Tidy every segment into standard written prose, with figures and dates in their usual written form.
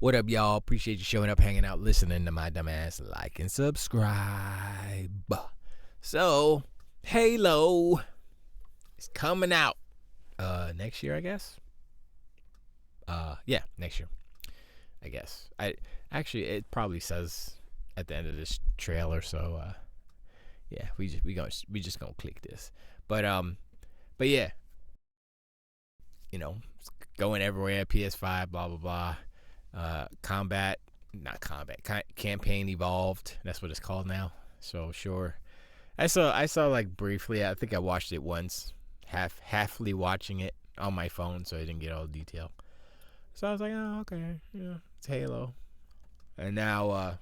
What up, y'all? Appreciate you showing up, hanging out, listening to my dumbass. Like and subscribe. So, Halo is coming out next year, I guess. Yeah, next year, I guess. It probably says at the end of this trailer. So, yeah, we just gonna click this. But yeah, you know, it's going everywhere. PS5, blah blah blah. Campaign evolved. That's what it's called now. So sure, I saw like briefly. I think I watched it once, halfly watching it on my phone, so I didn't get all the detail. So I was like, oh okay, yeah, it's Halo. And now,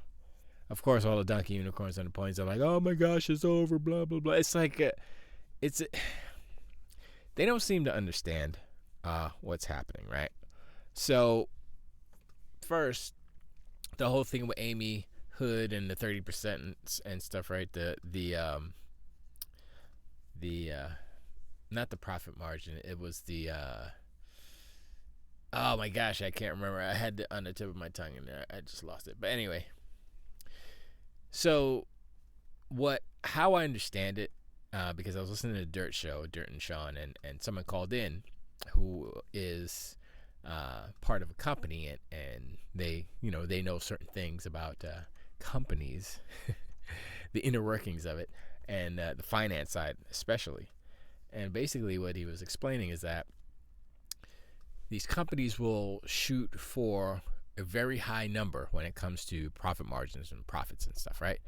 of course, all the donkey unicorns and the ponies are like, oh my gosh, it's over, blah blah blah. It's like, they don't seem to understand what's happening, right? So first, the whole thing with Amy Hood and the 30% and stuff, right? The not the profit margin. It was the oh my gosh, I can't remember. I had it on the tip of my tongue and I just lost it. But anyway, so how I understand it, because I was listening to Dirt and Sean, and someone called in who is part of a company, and they know certain things about companies, the inner workings of it, and the finance side especially. And basically what he was explaining is that these companies will shoot for a very high number when it comes to profit margins and profits and stuff, right?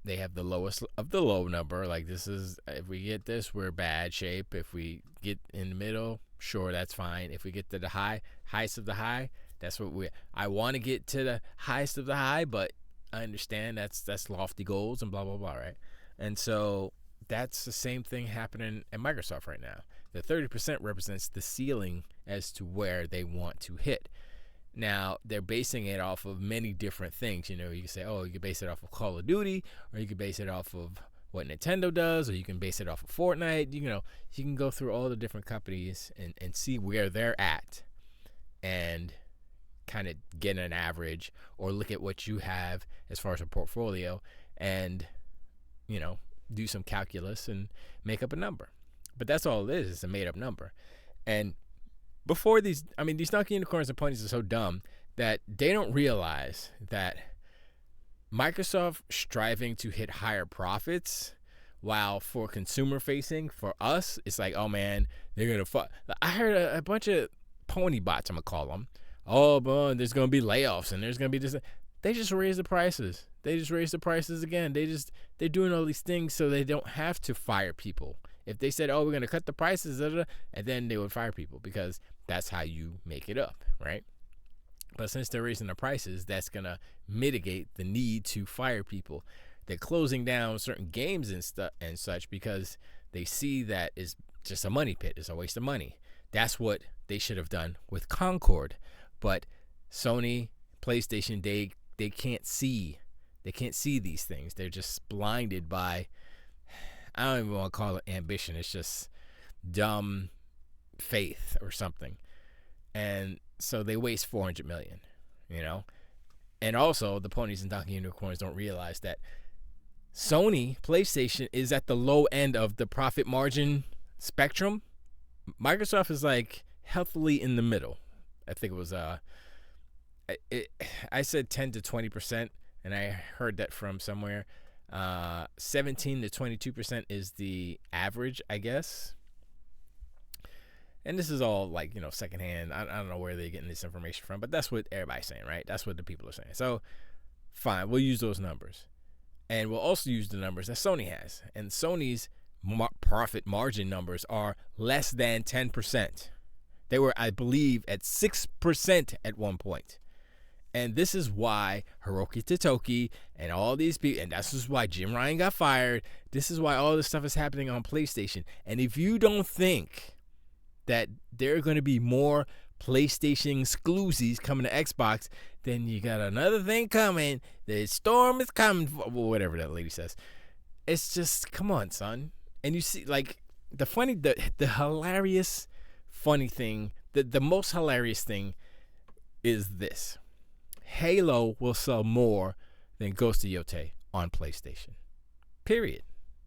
They have the lowest of the low number. Like, this is, if we get this, we're bad shape. If we get in the middle, sure, that's fine. If we get to the highest of the high, that's what I want to get to the highest of the high, but I understand that's lofty goals and blah blah blah, right? And so that's the same thing happening at Microsoft right now. The 30% represents the ceiling as to where they want to hit. Now, they're basing it off of many different things. You can say, oh, you can base it off of Call of Duty, or you can base it off of what Nintendo does, or you can base it off of Fortnite. You can go through all the different companies and see where they're at and kind of get an average, or look at what you have as far as a portfolio and, do some calculus and make up a number. But that's all it is. It's a made-up number. And before these donkey unicorns and ponies are so dumb that they don't realize that Microsoft striving to hit higher profits, while for consumer facing, for us, it's like, oh man, they're going to fuck. I heard a bunch of pony bots, I'm going to call them. Oh, boy, there's going to be layoffs and there's going to be this. They just raise the prices. They just raise the prices again. They're doing all these things so they don't have to fire people. If they said, oh, we're going to cut the prices, and then they would fire people, because that's how you make it up, right? But since they're raising the prices, that's going to mitigate the need to fire people. They're closing down certain games and such because they see that it's just a money pit. It's a waste of money. That's what they should have done with Concord. But Sony, PlayStation, they can't see. They can't see these things. They're just blinded by, I don't even want to call it ambition. It's just dumb faith or something. And so they waste $400 million, And also, the ponies and donkey unicorns don't realize that Sony, PlayStation, is at the low end of the profit margin spectrum. Microsoft is like healthily in the middle. I think it was I said 10 to 20%, and I heard that from somewhere. 17 to 22% is the average, I guess. And this is all like, secondhand. I don't know where they're getting this information from, but that's what everybody's saying, right? That's what the people are saying. So, fine, we'll use those numbers. And we'll also use the numbers that Sony has. And Sony's profit margin numbers are less than 10%. They were, I believe, at 6% at one point. And this is why Hiroki Totoki and all these people, and this is why Jim Ryan got fired. This is why all this stuff is happening on PlayStation. And if you don't think that there are going to be more PlayStation exclusives coming to Xbox, then you got another thing coming. The storm is coming, whatever that lady says. It's just, come on, son. And you see, like, the hilarious funny thing, the most hilarious thing is this: Halo will sell more than Ghost of Yotei on PlayStation. Period.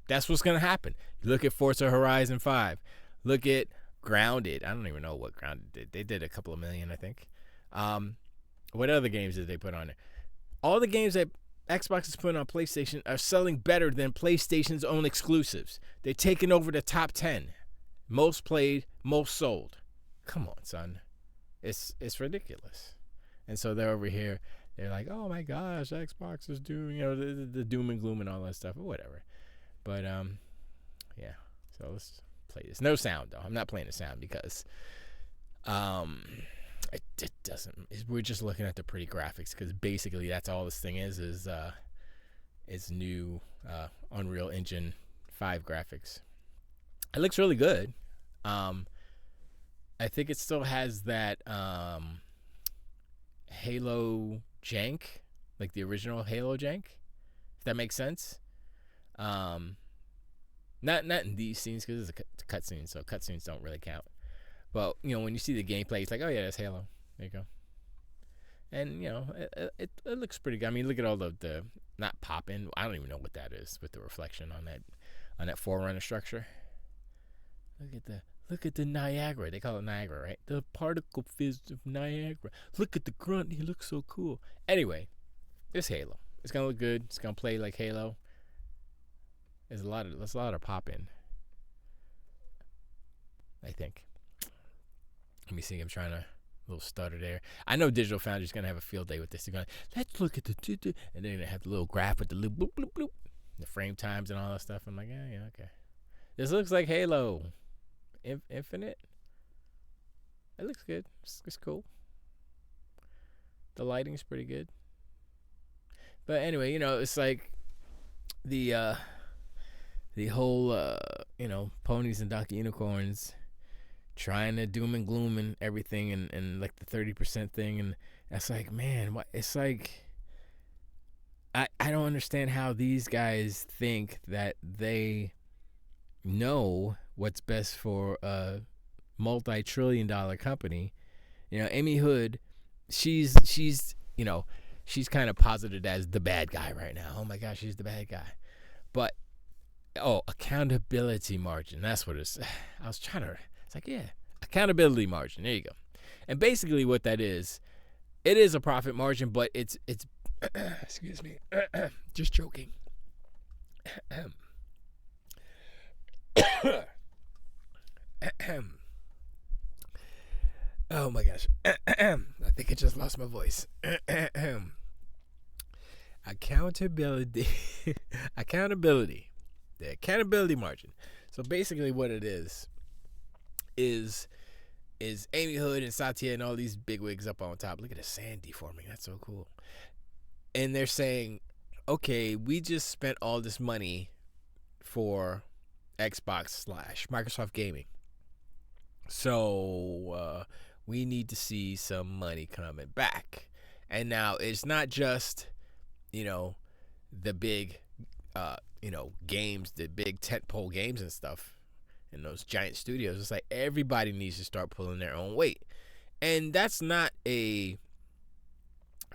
That's what's going to happen. Look at Forza Horizon 5. Look at Grounded. I don't even know what Grounded did. They did a couple of million, I think. What other games did they put on there? All the games that Xbox is putting on PlayStation are selling better than PlayStation's own exclusives. They're taking over the top 10. Most played, most sold. Come on, son. It's ridiculous. And so they're over here. They're like, oh my gosh, Xbox is doing, the doom and gloom and all that stuff or whatever. But yeah. So let's play this. No sound though. I'm not playing the sound because it doesn't. We're just looking at the pretty graphics because basically that's all this thing is new Unreal Engine 5 graphics. It looks really good. I think it still has that Halo jank, like the original Halo jank, if that makes sense. Not in these scenes because it's a cutscene, so cutscenes don't really count. But when you see the gameplay, it's like, oh yeah, that's Halo. There you go. And it looks pretty good. I mean, look at all the not popping. I don't even know what that is with the reflection on that Forerunner structure. Look at the Niagara. They call it Niagara, right? The particle fizz of Niagara. Look at the grunt. He looks so cool. Anyway, it's Halo. It's gonna look good. It's gonna play like Halo. There's a lot of pop in. I think. Let me see. I'm trying to little stutter there. I know Digital Foundry's gonna have a field day with this. They're going, let's look at the and then they have the little graph with the little bloop bloop bloop, the frame times and all that stuff. I'm like, yeah, okay. This looks like Halo Infinite. It looks good. It's cool. The lighting's pretty good. But anyway, it's like the whole ponies and Doc Unicorns trying to doom and gloom and everything and like the 30% thing, and that's like, man, what? It's like I don't understand how these guys think that they know what's best for a multi-trillion-dollar company. Amy Hood, she's kind of posited as the bad guy right now. Oh my gosh, she's the bad guy. But accountability margin. That's what it's. I was trying to. It's like, yeah, accountability margin. There you go. And basically, what that is, it is a profit margin, but it's. Excuse me, just joking. Oh my gosh. I think I just lost my voice. Accountability. Accountability. The accountability margin. So basically what it is Amy Hood and Satya and all these bigwigs up on top. Look at the sand deforming. That's so cool. And they're saying, okay, we just spent all this money for Xbox / Microsoft Gaming. So we need to see some money coming back. And now it's not just, the big, games, the big tentpole games and stuff in those giant studios. It's like everybody needs to start pulling their own weight. And that's not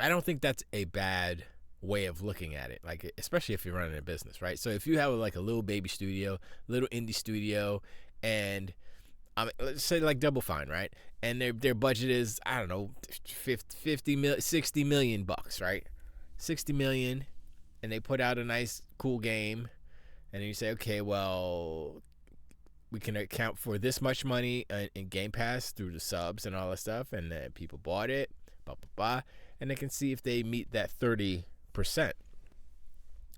I don't think that's a bad way of looking at it, like especially if you're running a business, right? So if you have like a little baby studio, little indie studio, and let's say like Double Fine, right? And their budget is, I don't know, 60 million bucks, right? 60 million, and they put out a nice cool game, and then you say, okay, well, we can account for this much money in Game Pass through the subs and all that stuff, and then people bought it, blah blah blah, and they can see if they meet that 30%.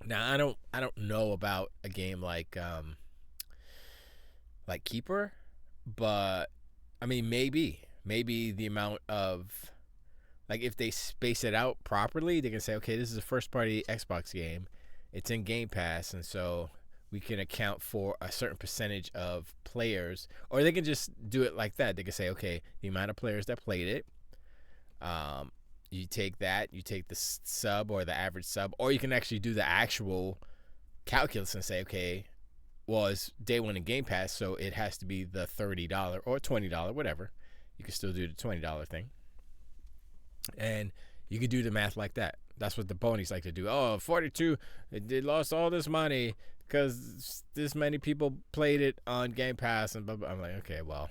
Now I don't know about a game like Keeper, but I mean maybe the amount of, like, if they space it out properly, they can say, okay, this is a first party Xbox game, it's in Game Pass, and so we can account for a certain percentage of players. Or they can just do it like that. They can say, okay, the amount of players that played it, you take that, you take the sub or the average sub, or you can actually do the actual calculus and say, okay, well, it's day one in Game Pass, so it has to be the $30 or $20, whatever. You can still do the $20 thing. And you could do the math like that. That's what the ponies like to do. Oh, 42, they lost all this money because this many people played it on Game Pass and blah, blah. I'm like, okay, well,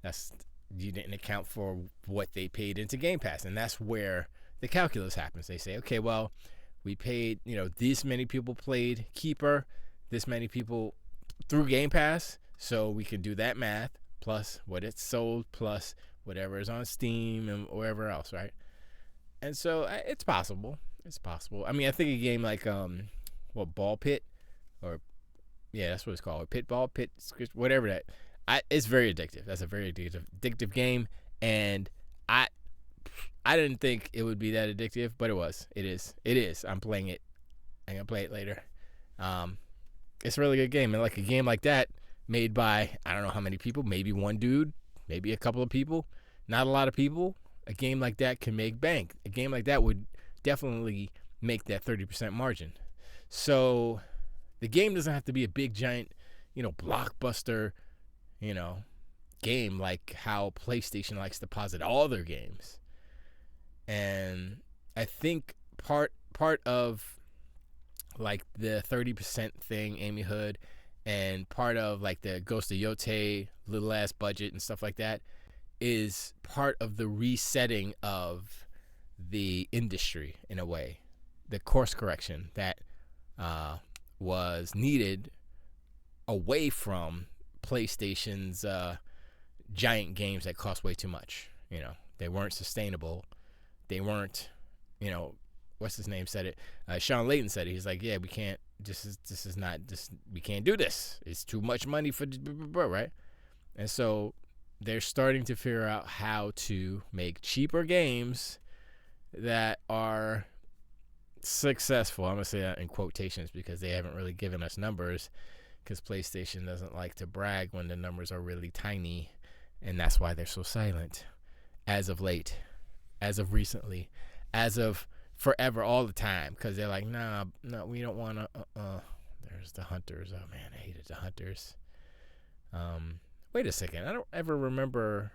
that's, you didn't account for what they paid into Game Pass. And that's where the calculus happens. They say, okay, well, we paid, this many people played Keeper, this many people through Game Pass, so we can do that math plus what it's sold plus whatever is on Steam and wherever else, right? And so it's possible. It's possible. I mean, I think a game like Ball Pit, or yeah, that's what it's called, Pitball, whatever that. It's very addictive. That's a very addictive game, and I didn't think it would be that addictive, but it was. It is. I'm playing it. I'm gonna play it later. It's a really good game, and like a game like that made by I don't know how many people, maybe one dude, maybe a couple of people, not a lot of people. A game like that can make bank. A game like that would definitely make that 30% margin. So the game doesn't have to be a big giant, blockbuster, game like how PlayStation likes to posit all their games. And I think part of like the 30% thing, Amy Hood, and part of like the Ghost of Yote little ass budget and stuff like that is part of the resetting of the industry in a way, the course correction that was needed away from PlayStation's giant games that cost way too much. They weren't sustainable. They weren't, what's his name said it? Sean Layton said it. He's like, yeah, we can't. This is not. We can't do this. It's too much money for right. And so they're starting to figure out how to make cheaper games that are successful. I'm gonna say that in quotations because they haven't really given us numbers. Because PlayStation doesn't like to brag when the numbers are really tiny, and that's why they're so silent. As of late, as of recently, as of forever, all the time, because they're like, no, we don't want to. There's the Hunters. Oh man, I hated the Hunters. Wait a second, I don't ever remember.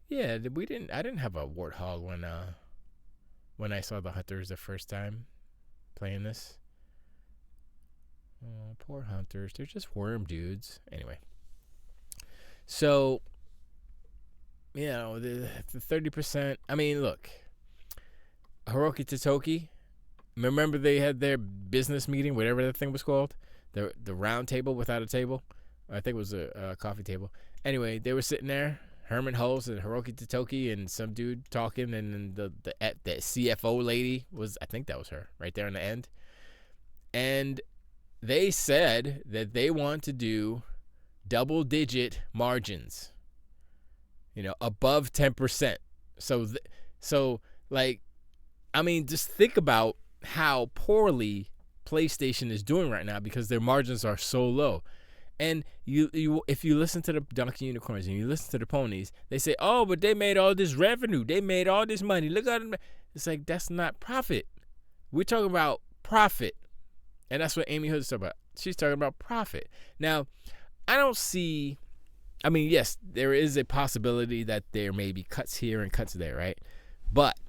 Yeah, I didn't have a Warthog when I saw the Hunters the first time playing this. Oh, poor Hunters. They're just worm dudes. Anyway. So, the 30%. I mean, look. Hiroki Totoki. Remember they had their business meeting, whatever that thing was called? The round table without a table? I think it was a coffee table. Anyway, they were sitting there. Herman Hulse and Hiroki Totoki and some dude talking. And then the CFO lady was, I think that was her, right there in the end. And they said that they want to do double-digit margins, above 10%. So like, I mean, just think about how poorly PlayStation is doing right now because their margins are so low. And you if you listen to the Donkey Unicorns and you listen to the Ponies, they say, oh, but they made all this revenue. They made all this money. Look at them. It's like, that's not profit. We're talking about profit. And that's what Amy Hood's talking about. She's talking about profit. Now, I don't see, I mean, yes, there is a possibility that there may be cuts here and cuts there, right? But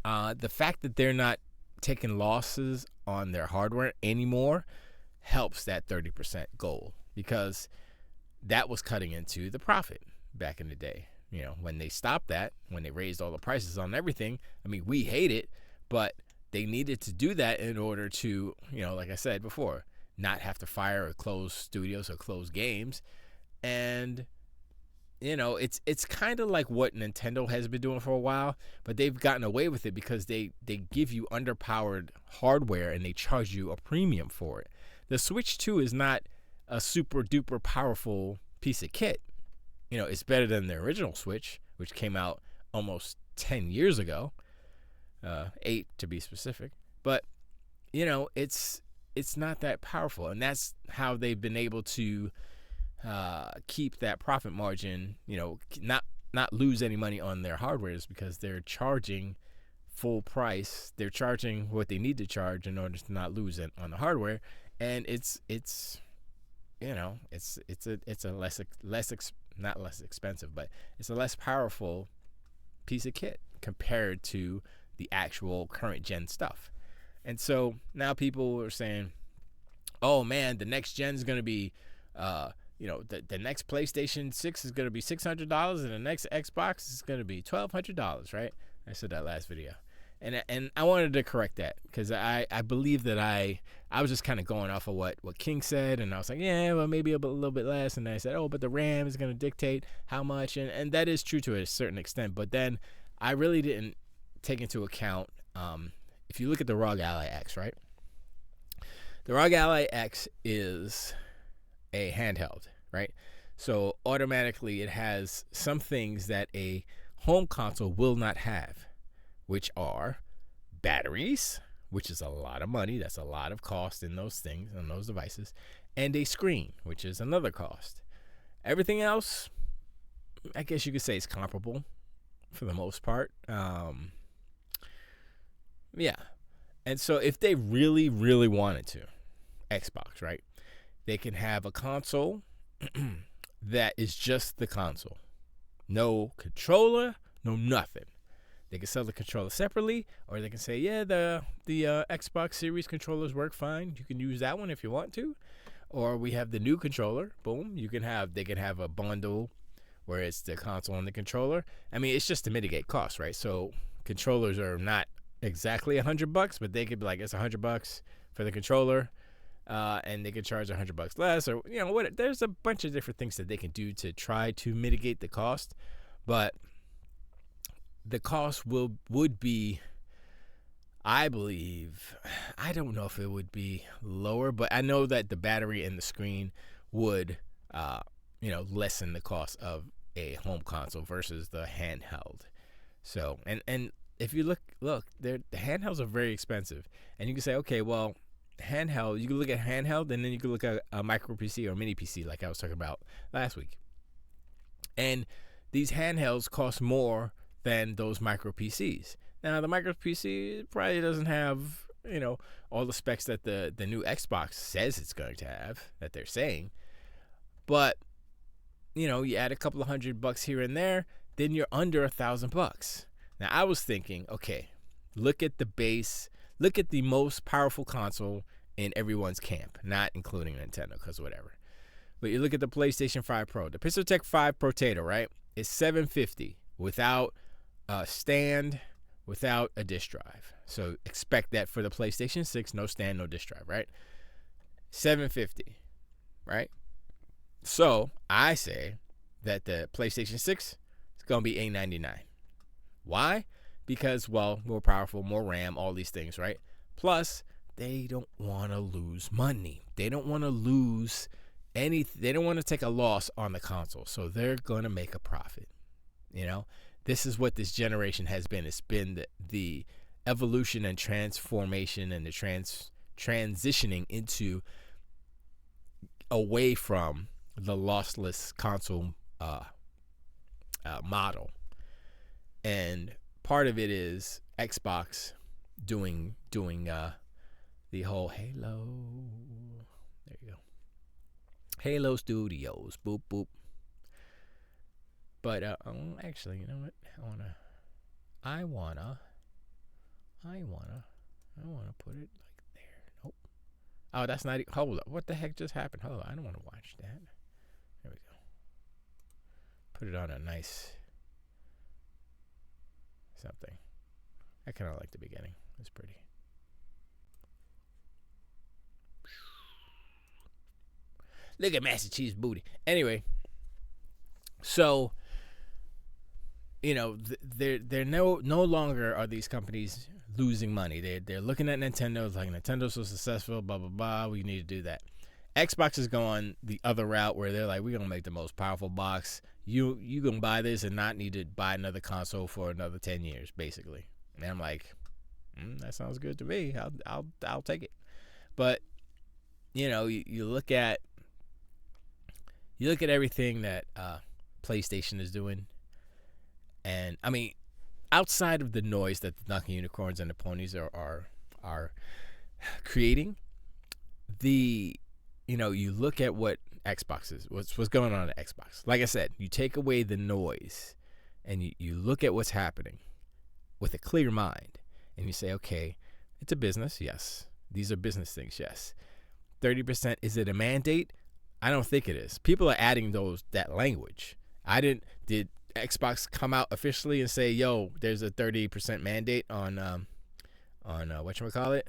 the fact that they're not taking losses on their hardware anymore helps that 30% goal, because that was cutting into the profit back in the day. When they stopped that, when they raised all the prices on everything, I mean, we hate it, but they needed to do that in order to, like I said before, not have to fire or close studios or close games. And, it's kind of like what Nintendo has been doing for a while, but they've gotten away with it because they give you underpowered hardware and they charge you a premium for it. The Switch 2 is not a super duper powerful piece of kit. It's better than the original Switch, which came out almost 10 years ago. 8 to be specific. But, it's not that powerful. And that's how they've been able to keep that profit margin, not lose any money on their hardware, is because they're charging full price. They're charging what they need to charge in order to not lose it on the hardware. And it's a not less expensive, but it's a less powerful piece of kit compared to the actual current gen stuff. And so now people are saying, oh man, the next gen is going to be, the next PlayStation 6 is going to be $600 and the next Xbox is going to be $1,200, right? I said that last video. And I wanted to correct that because I believe that I was just kind of going off of what King said, and I was like, yeah, well, maybe a little bit less. And then I said, oh, but the RAM is going to dictate how much. And that is true to a certain extent. But then I really didn't take into account, if you look at the ROG Ally X, right? The ROG Ally X is a handheld, right? So automatically it has some things that a home console will not have, which are batteries, which is a lot of money. That's a lot of cost in those things, on those devices, and a screen, which is another cost. Everything else, I guess you could say is comparable for the most part. Yeah. And so if they really, really wanted to, Xbox, right, they can have a console that is just the console. No controller, no nothing. They can sell the controller separately, or they can say, yeah, the Xbox Series controllers work fine. You can use that one if you want to. Or we have the new controller. Boom. They can have a bundle where it's the console and the controller. I mean, it's just to mitigate costs, right? So controllers are not exactly $100, but they could be like, it's $100 for the controller, and they could charge $100 less, or what? There's a bunch of different things that they can do to try to mitigate the cost, but the cost would be, I believe, I don't know if it would be lower, but I know that the battery and the screen would, lessen the cost of a home console versus the handheld. So, and if you look, the handhelds are very expensive, and you can say, okay, well, handheld, you can look at handheld, and then you can look at a micro PC or mini PC, like I was talking about last week. And these handhelds cost more than those micro PCs. Now, the micro PC probably doesn't have, all the specs that the new Xbox says it's going to have, that they're saying. But, you add a couple of $100 here and there, then you're under $1,000. Now, I was thinking, okay, look at the base, look at the most powerful console in everyone's camp, not including Nintendo, because whatever. But you look at the PlayStation 5 Pro. The Pixeltech 5 Potato, right, is $750 without a stand, without a disk drive. So expect that for the PlayStation 6, no stand, no disk drive, right? $750, right? So I say that the PlayStation 6 is going to be $899. Why? Because, well, more powerful, more RAM, all these things, right? Plus, they don't want to lose money. They don't want to lose anything. They don't want to take a loss on the console. So they're going to make a profit. This is what this generation has been. It's been the evolution and transformation and the transitioning into away from the lossless console model. And part of it is Xbox doing the whole Halo. There you go. Halo Studios. Boop boop. But actually, you know what? I wanna put it like there. Nope. Oh, that's not. Hold up. What the heck just happened? Hold on. I don't want to watch that. There we go. Put it on a nice something. I kind of like the beginning. It's pretty. Look at Master Chief's booty. Anyway, so they're no longer are these companies losing money. They're looking at Nintendo. It's like, Nintendo's so successful, blah blah blah. We need to do that. Xbox is going the other route where they're like, we're gonna make the most powerful box. You gonna buy this and not need to buy another console for another 10 years, basically. And I'm like, that sounds good to me. I'll take it. But you look at everything that PlayStation is doing, and I mean, outside of the noise that the Dunkin' Unicorns and the ponies are creating, you look at what Xbox is, what's going on at Xbox. Like I said, you take away the noise and you look at what's happening with a clear mind, and you say, okay, it's a business, yes. These are business things, yes. 30%, is it a mandate? I don't think it is. People are adding that language. Did Xbox come out officially and say, yo, there's a 30% mandate on whatchamacallit?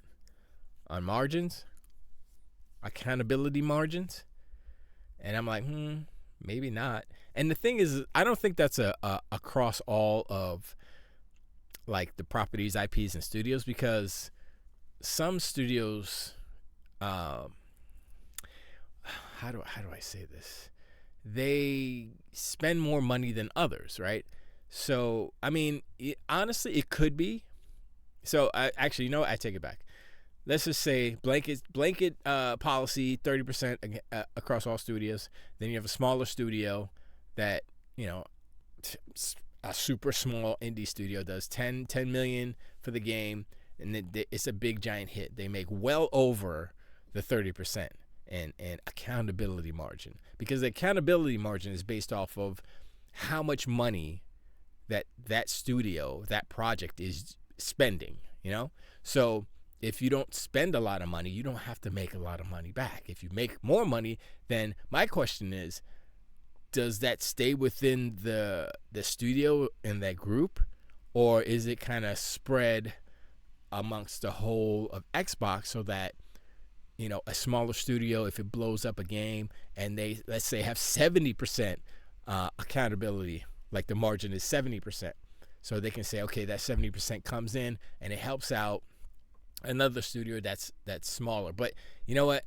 On margins? Accountability margins? And I'm like, maybe not. And the thing is, I don't think that's across all of like the properties, IPs, and studios, because some studios, how do I say this? They spend more money than others, right? So, I mean, honestly, it could be. So, I take it back. Let's just say blanket policy, 30% across all studios. Then you have a smaller studio that, a super small indie studio does 10 million for the game, and it's a big giant hit. They make well over the 30% and accountability margin, because the accountability margin is based off of how much money that studio, that project is spending, So if you don't spend a lot of money, you don't have to make a lot of money back. If you make more money, then my question is, does that stay within the studio and that group, or is it kind of spread amongst the whole of Xbox so that, a smaller studio, if it blows up a game and they, let's say, have 70% accountability, like the margin is 70%. So they can say, okay, that 70% comes in and it helps out another studio that's smaller. But you know what?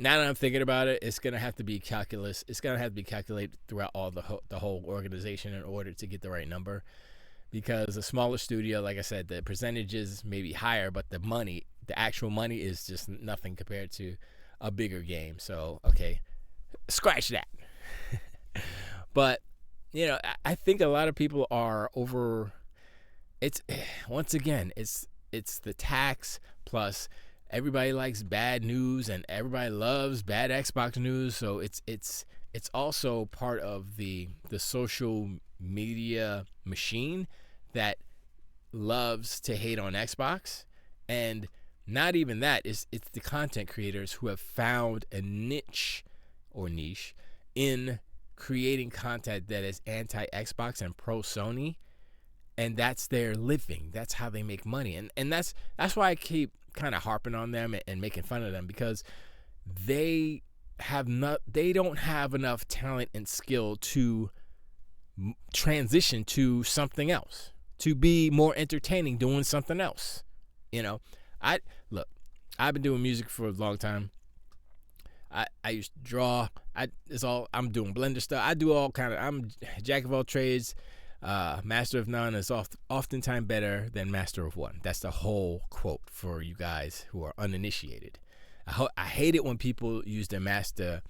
Now that I'm thinking about it, it's going to have to be calculus. It's going to have to be calculated throughout all the whole organization in order to get the right number. Because a smaller studio, like I said, the percentages may be higher, but the actual money is just nothing compared to a bigger game. So, okay, scratch that. But, I think a lot of people are over. Once again, it's the tax, plus everybody likes bad news and everybody loves bad Xbox news. So it's also part of the social media machine that loves to hate on Xbox. And not even that, it's the content creators who have found a niche in creating content that is anti-Xbox and pro-Sony, and that's their living. That's how they make money. And that's why I keep kind of harping on them and making fun of them, because they don't have enough talent and skill to transition to something else, to be more entertaining doing something else. I've been doing music for a long time. I used to draw. I'm doing Blender stuff. I do all kind of. I'm jack of all trades. Master of none is oftentimes better than master of one. That's the whole quote for you guys who are uninitiated. I hate it when people use the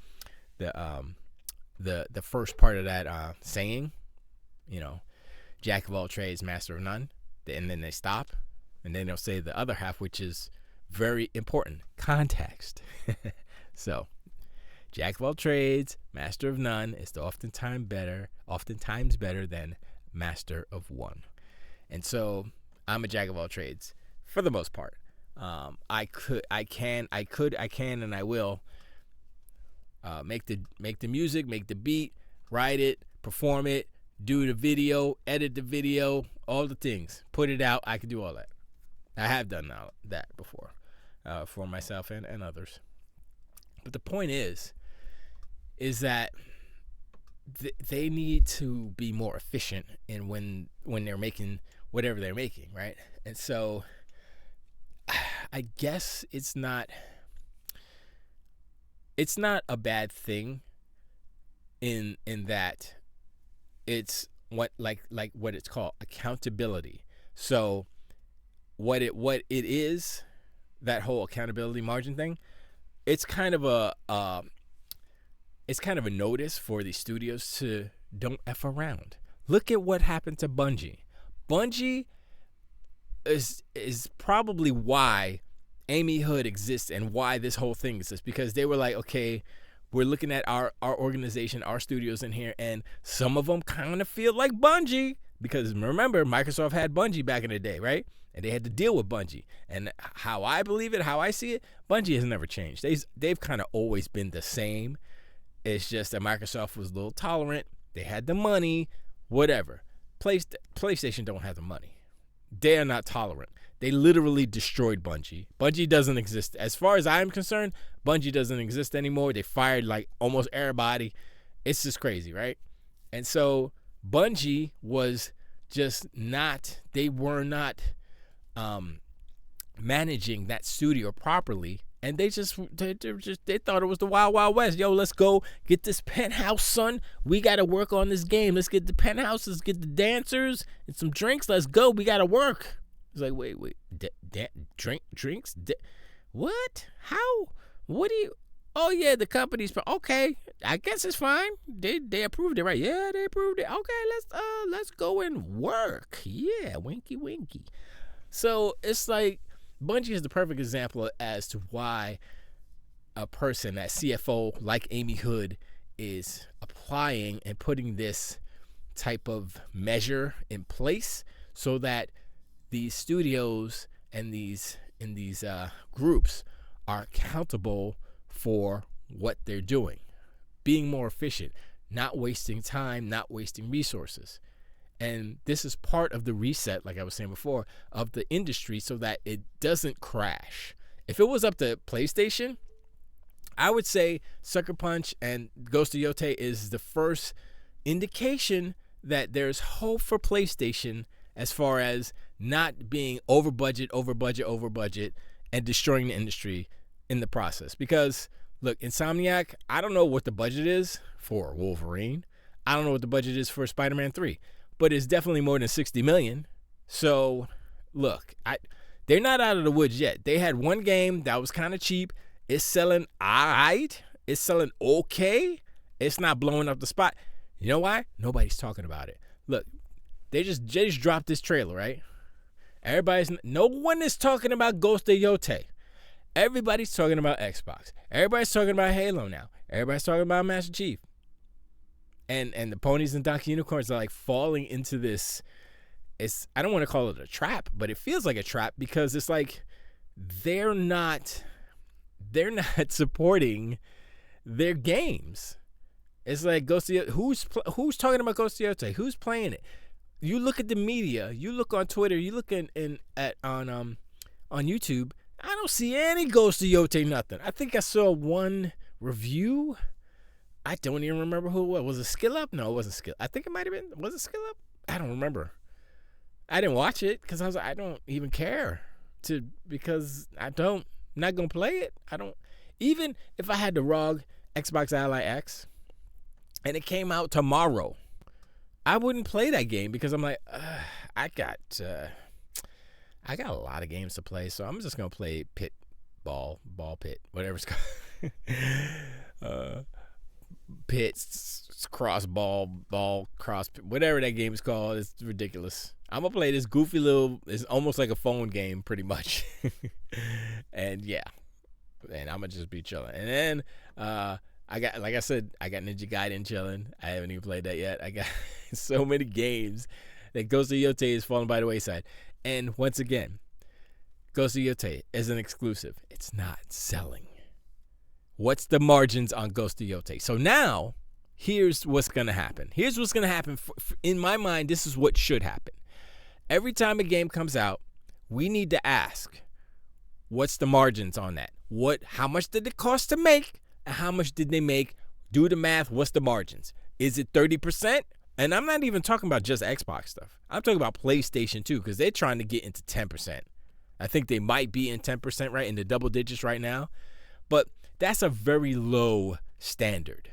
first part of that saying, jack of all trades, master of none, and then they stop, and then they'll say the other half, which is very important: context. So, jack of all trades, master of none is oftentimes better than master of one. And so I'm a jack of all trades for the most part. I can, and I will make the music, make the beat, write it, perform it, do the video, edit the video, all the things, put it out. I can do all that. I have done that before for myself and others. But the point is that they need to be more efficient in when they're making whatever they're making, right? And so I guess it's not a bad thing in that it's what it's called, accountability. So what it is, that whole accountability margin thing, it's kind of a notice for the studios to don't F around. Look at what happened to Bungie. Bungie is probably why Amy Hood exists and why this whole thing exists, because they were like, okay, we're looking at our organization, our studios in here, and some of them kind of feel like Bungie. Because remember, Microsoft had Bungie back in the day, right? And they had to deal with Bungie. And how I believe it, how I see it, Bungie has never changed. They've kind of always been the same. It's just that Microsoft was a little tolerant. They had the money, whatever. PlayStation don't have the money. They are not tolerant. They literally destroyed Bungie. Bungie doesn't exist. As far as I'm concerned, Bungie doesn't exist anymore. They fired like almost everybody. It's just crazy, right? And so Bungie was just not, they were not managing that studio properly. And they thought it was the Wild Wild West. Yo, let's go get this penthouse, son. We got to work on this game. Let's get the penthouse. Let's get the dancers and some drinks. Let's go. We got to work. It's like, wait. Drinks? What? How? What do you? Oh, yeah, the company's, okay. I guess it's fine. They approved it, right? Yeah, they approved it. Okay, let's go and work. Yeah, winky. So it's like, Bungie is the perfect example as to why a person, that CFO like Amy Hood, is applying and putting this type of measure in place so that these studios and these groups are accountable for what they're doing, being more efficient, not wasting time, not wasting resources. And this is part of the reset, like I was saying before, of the industry so that it doesn't crash. If it was up to PlayStation, I would say Sucker Punch and Ghost of Yotei is the first indication that there's hope for PlayStation as far as not being over budget, and destroying the industry in the process. Because, look, Insomniac, I don't know what the budget is for Wolverine. I don't know what the budget is for Spider-Man 3. But it's definitely more than $60 million. So, look, they're not out of the woods yet. They had one game that was kind of cheap. It's selling all right. It's selling okay. It's not blowing up the spot. You know why? Nobody's talking about it. Look, they just dropped this trailer, right? No one is talking about Ghost of Yotei. Everybody's talking about Xbox. Everybody's talking about Halo now. Everybody's talking about Master Chief. And the ponies and Donkey Unicorns are like falling into this. I don't want to call it a trap, but it feels like a trap because it's like they're not supporting their games. It's like Ghost of Yotei. Who's talking about Ghost of Yotei? Who's playing it? You look at the media. You look on Twitter. You look on YouTube. I don't see any Ghost of Yotei nothing. I think I saw one review. I don't even remember who it was. Was it Skill Up? No, it wasn't Skill. I think it might have been. Was it Skill Up? I don't remember. I didn't watch it because I was like, I don't even care because I'm not gonna play it. I don't. Even if I had the ROG Xbox Ally X and it came out tomorrow, I wouldn't play that game because I'm like, I got a lot of games to play, so I'm just gonna play ball pit, whatever it's called. Pits, cross ball, cross, whatever that game is called. It's ridiculous. I'm gonna play this goofy little, it's almost like a phone game pretty much. And yeah, and I'm gonna just be chilling. And then I got Ninja Gaiden chilling. I haven't even played that yet. I got so many games that Ghost of Yotei is falling by the wayside. And once again, Ghost of Yotei is an exclusive. It's not selling. What's the margins on Ghost of Yotei? So now, here's what's going to happen. Here's what's going to happen. In my mind, this is what should happen. Every time a game comes out, we need to ask, what's the margins on that? How much did it cost to make? And how much did they make? Do the math. What's the margins? Is it 30%? And I'm not even talking about just Xbox stuff. I'm talking about PlayStation too, because they're trying to get into 10%. I think they might be in 10%, right, in the double digits right now. But that's a very low standard.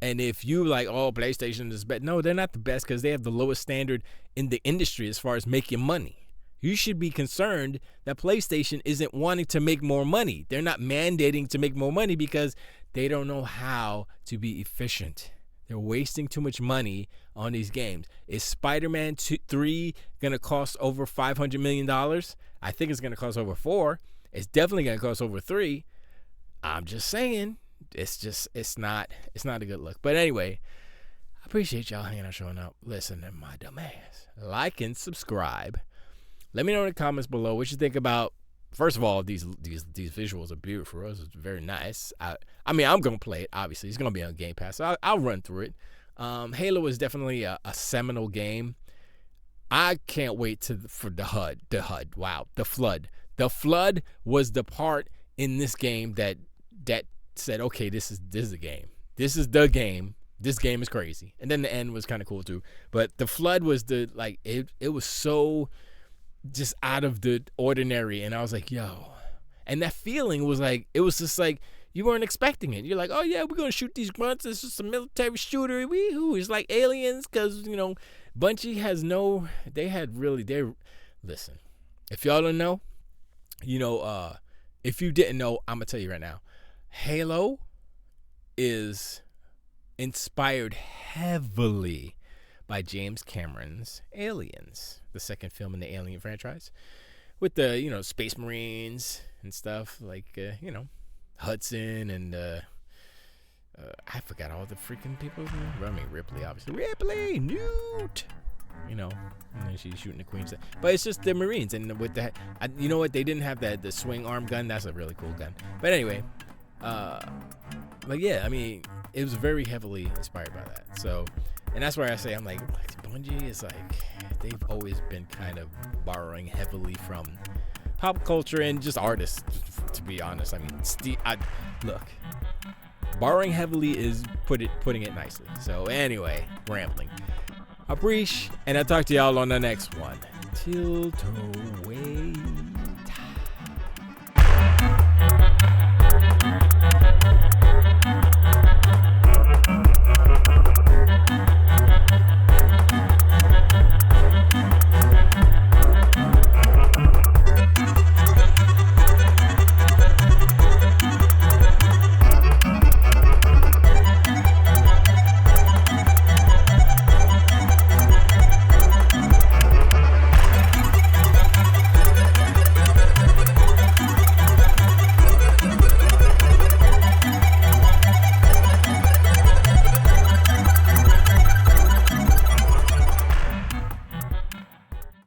And if you like, oh, PlayStation is best. No, they're not the best because they have the lowest standard in the industry as far as making money. You should be concerned that PlayStation isn't wanting to make more money. They're not mandating to make more money because they don't know how to be efficient. They're wasting too much money on these games. Is Spider-Man 3 going to cost over $500 million? I think it's going to cost over $4. It's definitely going to cost over $3. I'm just saying, it's not a good look. But anyway, I appreciate y'all hanging out, showing up, listening to my dumb ass. Like and subscribe. Let me know in the comments below what you think about. First of all, these visuals are beautiful. It's very nice. I mean, I'm gonna play it. Obviously, it's gonna be on Game Pass. So I'll run through it. Halo is definitely a seminal game. I can't wait for the HUD. Wow, the flood. The flood was the part in this game that said, okay, this is the game. This is the game. This game is crazy. And then the end was kind of cool too. But the flood was it was so just out of the ordinary. And I was like, yo. And that feeling was like, it was just like, you weren't expecting it. You're like, oh yeah, we're going to shoot these grunts. It's just a military shooter. Wee-hoo. It's like aliens because, Bungie has listen, if y'all don't know, if you didn't know, I'm going to tell you right now. Halo is inspired heavily by James Cameron's Aliens, the second film in the Alien franchise, with the Space Marines and stuff like Hudson and I forgot all the freaking people. I mean Ripley, obviously. Ripley, Newt. And then she's shooting the queen. But it's just the Marines, and with that, you know what? They didn't have the swing arm gun. That's a really cool gun. But anyway, yeah, I mean, it was very heavily inspired by that. So, and that's why I say I'm like Bungie is like they've always been kind of borrowing heavily from pop culture and just artists. To be honest, I mean, look, borrowing heavily is putting it nicely. So anyway, rambling. Appreciate, and I'll talk to y'all on the next one. Till to wait.